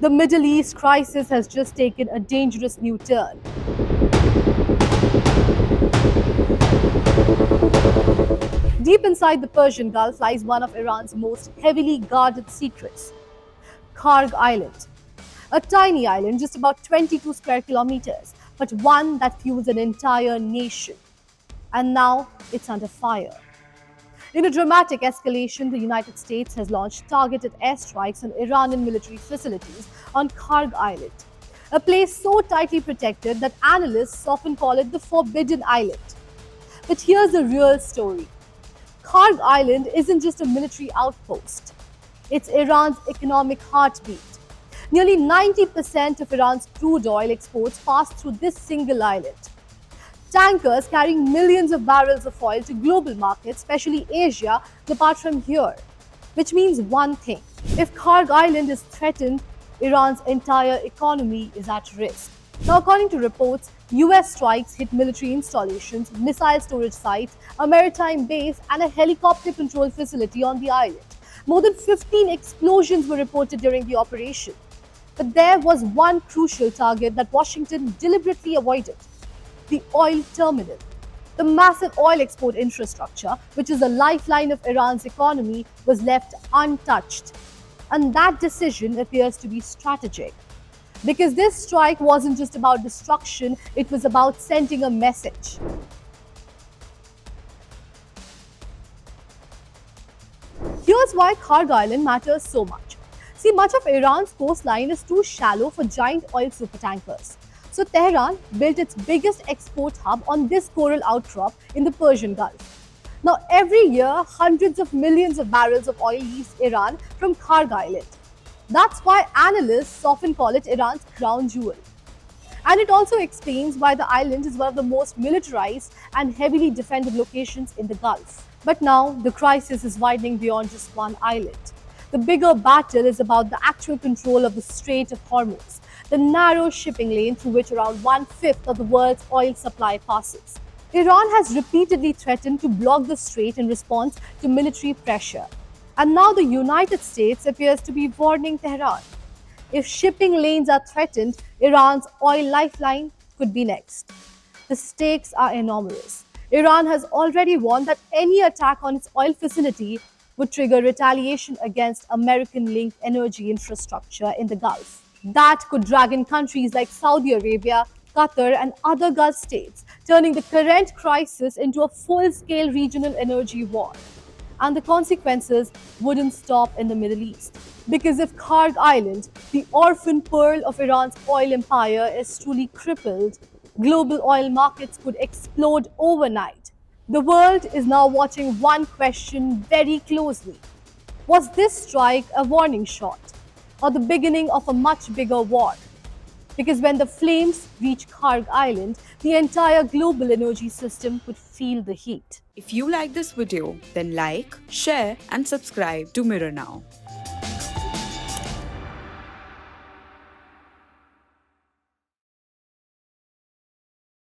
The Middle East crisis has just taken a dangerous new turn. Deep inside the Persian Gulf lies one of Iran's most heavily guarded secrets, Karg Island. A tiny island, just about 22 square kilometers, but one that fuels an entire nation. And now it's under fire. In a dramatic escalation, the United States has launched targeted airstrikes on Iranian military facilities on Karg Island, a place so tightly protected that analysts often call it the Forbidden Island. But here's the real story. Karg Island isn't just a military outpost, it's Iran's economic heartbeat. Nearly 90% of Iran's crude oil exports pass through this single island. Tankers carrying millions of barrels of oil to global markets, especially Asia, depart from here. Which means one thing: if Karg Island is threatened, Iran's entire economy is at risk. Now, according to reports, US strikes hit military installations, missile storage sites, a maritime base, and a helicopter control facility on the island. More than 15 explosions were reported during the operation. But there was one crucial target that Washington deliberately avoided: the oil terminal. The massive oil export infrastructure, which is the lifeline of Iran's economy, was left untouched. And that decision appears to be strategic. Because this strike wasn't just about destruction, it was about sending a message. Here's why Karg Island matters so much. See, much of Iran's coastline is too shallow for giant oil supertankers. So Tehran built its biggest export hub on this coral outcrop in the Persian Gulf. Now, every year, hundreds of millions of barrels of oil leaves Iran from Karg Island. That's why analysts often call it Iran's crown jewel. And it also explains why the island is one of the most militarized and heavily defended locations in the Gulf. But now, the crisis is widening beyond just one island. The bigger battle is about the actual control of the Strait of Hormuz, the narrow shipping lane through which around one-fifth of the world's oil supply passes. Iran has repeatedly threatened to block the strait in response to military pressure. And now the United States appears to be warning Tehran. If shipping lanes are threatened, Iran's oil lifeline could be next. The stakes are enormous. Iran has already warned that any attack on its oil facility would trigger retaliation against American-linked energy infrastructure in the Gulf. That could drag in countries like Saudi Arabia, Qatar, and other Gulf states, turning the current crisis into a full-scale regional energy war. And the consequences wouldn't stop in the Middle East. Because if Karg Island, the orphan pearl of Iran's oil empire, is truly crippled, global oil markets could explode overnight. The world is now watching one question very closely. Was this strike a warning shot, or the beginning of a much bigger war? Because when the flames reach Karg Island, the entire global energy system could feel the heat. If you like this video, then like, share and subscribe to Mirror Now.